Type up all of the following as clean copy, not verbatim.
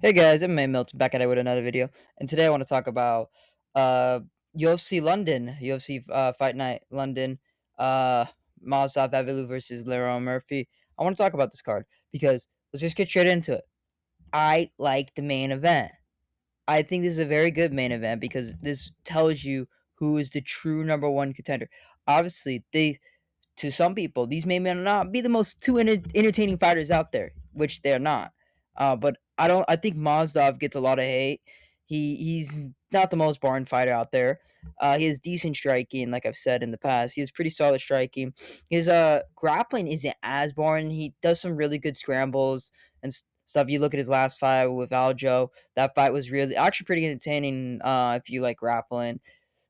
Hey guys, I'm May Milton back at it with another video, and today I want to talk about uh UFC London, UFC Fight Night London, uh Mazov Evloev versus Leron Murphy. I want to talk about this card because let's just get straight into it. I like the main event. I think this is a very good main event because this tells you who is the true number one contender. Obviously, they to some people, these may not be the most two entertaining fighters out there, which they're not. But I don't. I think Mazdov gets a lot of hate. He's not the most boring fighter out there. He has decent striking, like I've said in the past. He has pretty solid striking. His grappling isn't as boring. He does some really good scrambles and stuff. You look at his last fight with Aljo. That fight was really actually pretty entertaining. If you like grappling,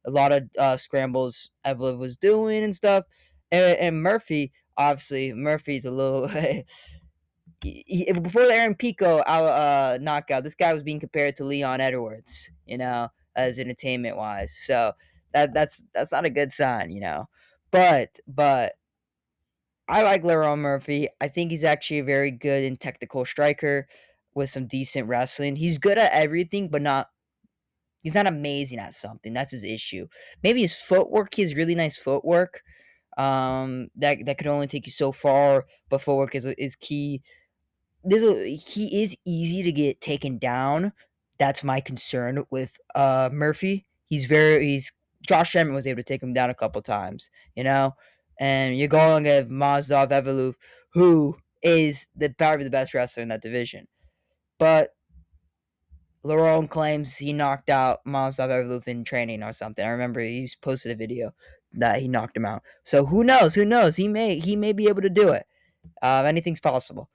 a lot of scrambles Evloev was doing and stuff. And Murphy, obviously, Murphy's a little. Before the Aaron Pico knockout, this guy was being compared to Leon Edwards, as entertainment wise. So that's not a good sign. But I like Leron Murphy. I think he's actually a very good and technical striker with some decent wrestling. He's good at everything, but not he's not amazing at something. That's his issue. Maybe his footwork. He has really nice footwork. That could only take you so far, but footwork is key. He is easy to get taken down. That's my concern with Murphy. He's Josh Sherman was able to take him down a couple times, and you're going to Mazov Evloev, who is probably the best wrestler in that division. But Laurent claims he knocked out Mazov Evloev in training or something. I remember he posted a video that he knocked him out. So who knows? Who knows? He may be able to do it. Anything's possible.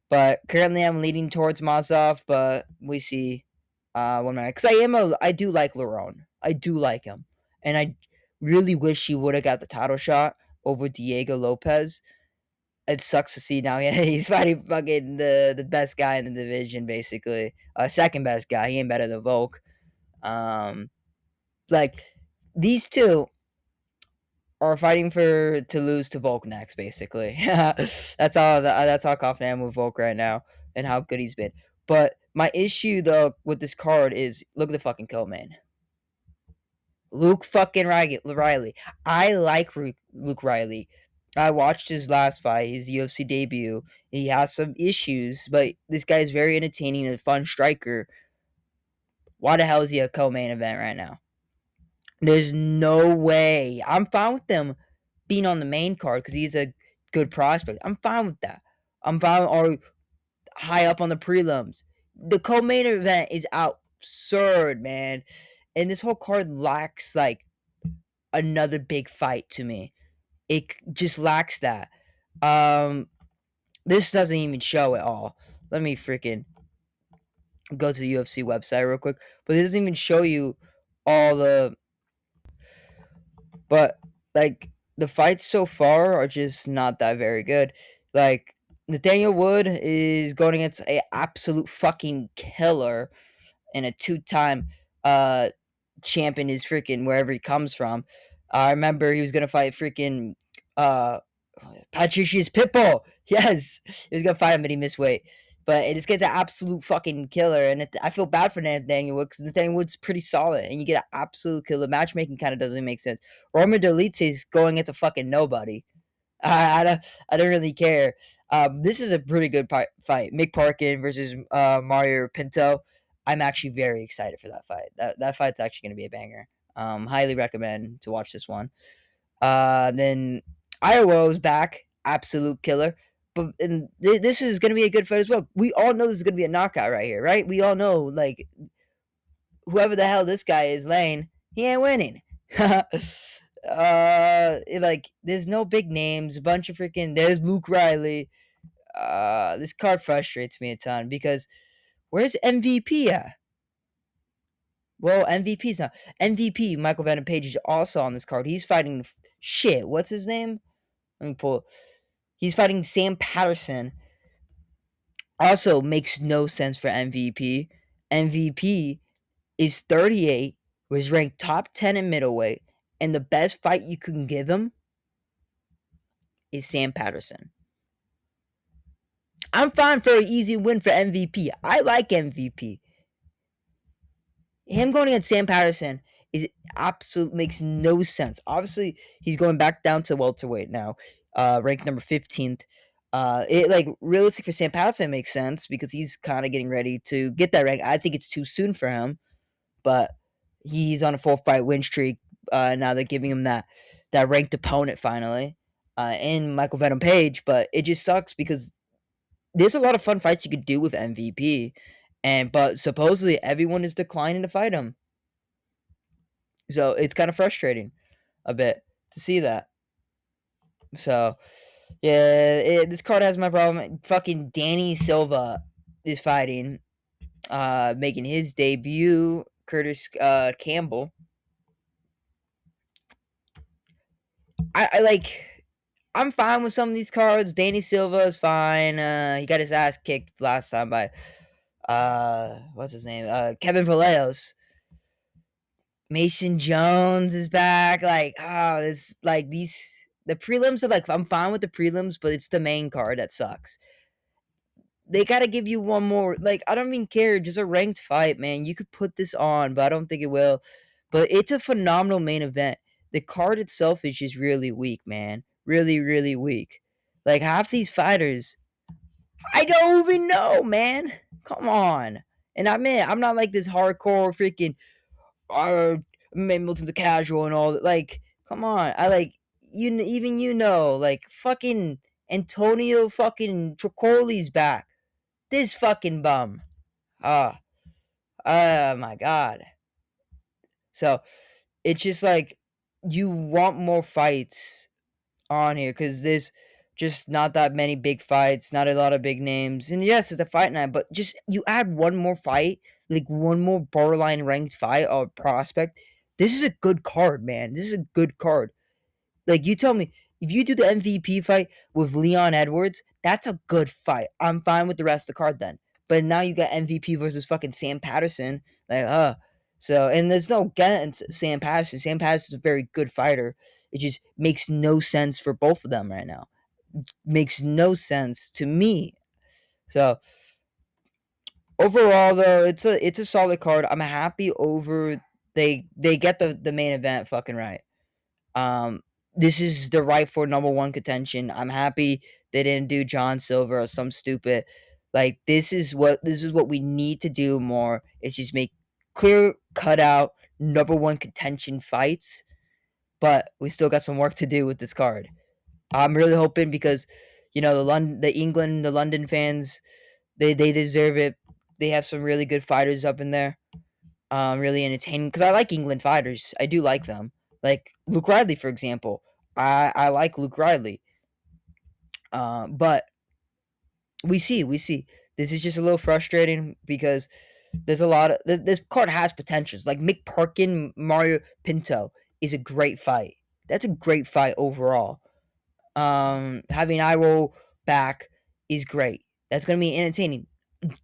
But currently, I'm leaning towards Mazov, but we see one minute because I do like Laurent. I do like him, and I really wish he would have got the title shot over Diego Lopez. It sucks to see now. Yeah, he's fighting fucking the best guy in the division, basically. Second best guy. He ain't better than Volk. Um, like these two are fighting for to lose to Volk next, basically. That's how confident I am with Volk right now and how good he's been. But my issue though with this card is look at the fucking co-main. Luke fucking Riley. I like Luke Riley. I watched his last fight, his UFC debut. He has some issues, but this guy is very entertaining and a fun striker. Why the hell is he a co-main event right now? There's no way. I'm fine with them being on the main card because he's a good prospect. I'm fine with that. I'm fine or high up on the prelims. The co-main event is absurd, man. And this whole card lacks like another big fight to me. It just lacks that. Um, this doesn't even show at all. Let me freaking go to the UFC website real quick. But it doesn't even show you all the. But like the fights so far are just not that very good. Like Nathaniel Wood is going against a absolute fucking killer and a two-time uh champion is freaking wherever he comes from. I remember he was gonna fight freaking uh Patricius Pitbull. Yes, he was gonna fight him, but he missed weight. But this guy's an absolute fucking killer, and I feel bad for Nathaniel Wood because Nathaniel Wood's pretty solid, and you get an absolute killer. Matchmaking kind of doesn't make sense. Roman Dolidze is going into fucking nobody. I don't really care. This is a pretty good fight. Mick Parkin versus Mario Pinto. I'm actually very excited for that fight. That fight's actually going to be a banger. Highly recommend to watch this one. Then Iowa's back, absolute killer. But this is going to be a good fight as well. We all know this is going to be a knockout right here, right? We all know, like, whoever the hell this guy is, Lane, he ain't winning. Like, there's no big names. A bunch of freaking. There's Luke Riley. This card frustrates me a ton because where's MVP at? Well, MVP's not. MVP, Michael Venom Page, is also on this card. He's fighting shit. What's his name? Let me pull. He's fighting Sam Patterson. Also makes no sense for MVP. MVP is 38, was ranked top 10 in middleweight, and the best fight you can give him is Sam Patterson. I'm fine for an easy win for MVP. I like MVP. Him going against Sam Patterson is absolute makes no sense. Obviously, he's going back down to welterweight now, ranked number 15th. It like realistic for Sam Patterson makes sense because he's kind of getting ready to get that rank. I think it's too soon for him, but he's on a 4-fight win streak. Now they're giving him that ranked opponent finally, in Michael Venom Page. But it just sucks because there's a lot of fun fights you could do with MVP, but supposedly everyone is declining to fight him. So it's kind of frustrating a bit to see that. So yeah, this card has my problem. Fucking Danny Silva is fighting, making his debut. Curtis Campbell. I like. I'm fine with some of these cards. Danny Silva is fine. He got his ass kicked last time by what's his name? Kevin Vallejos. Mason Jones is back. Like, oh, this like these the prelims are like I'm fine with the prelims, but it's the main card that sucks. They gotta give you one more. Like, I don't even care. Just a ranked fight, man. You could put this on, but I don't think it will. But it's a phenomenal main event. The card itself is just really weak, man. Really, really weak. Like half these fighters, I don't even know, man. Come on. And I mean, I'm not like this hardcore freaking uh Milton's a casual and all that. Like, come on. I like even like fucking Antonio fucking Tricoli's back. This fucking bum. Ah, oh my god. So it's just like you want more fights on here because there's just not that many big fights, not a lot of big names. And yes, it's a fight night, but just you add one more fight, like one more borderline ranked fight or prospect. This is a good card, man. This is a good card. Like you tell me, if you do the MVP fight with Leon Edwards, that's a good fight. I'm fine with the rest of the card then. But now you got MVP versus fucking Sam Patterson. Like, so and there's no against Sam Patterson. Sam Patterson's a very good fighter. It just makes no sense for both of them right now. Makes no sense to me. So overall though, it's a solid card. I'm happy over they get the main event fucking right. Um, this is the right for number one contention. I'm happy they didn't do John Silver or some stupid. Like this is what we need to do more. Is just make clear cut out number one contention fights. But we still got some work to do with this card. I'm really hoping because the London fans, they deserve it. They have some really good fighters up in there, really entertaining because I like England fighters. I do like them. Like Luke Riley, for example. I like Luke Riley. But we see. This is just a little frustrating because there's a lot of this card has potentials. Like Mick Parkin, Mario Pinto is a great fight. That's a great fight overall. Having Iro back is great. That's gonna be entertaining.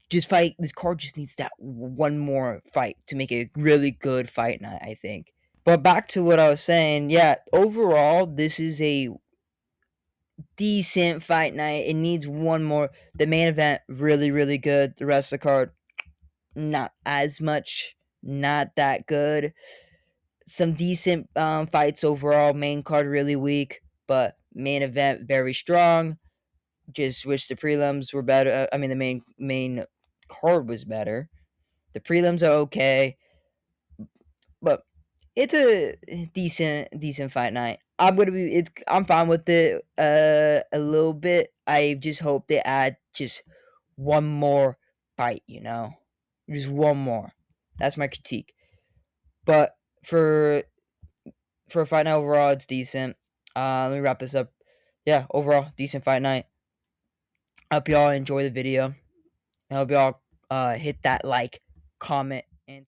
Just fight. This card just needs that one more fight to make it a really good fight night, I think. But back to what I was saying, yeah, overall, this is a decent fight night. It needs one more. The main event, really, really good. The rest of the card, not as much. Not that good. Some decent fights overall. Main card, really weak. But main event, very strong. Just wish the prelims were better. I mean, the main card was better. The prelims are okay. But it's a decent fight night. I'm fine with it a little bit. I just hope they add just one more fight. Just one more. That's my critique. But for for a fight night overall, it's decent. Let me wrap this up. Yeah, overall, decent fight night. I hope y'all enjoy the video. I hope y'all hit that like, comment,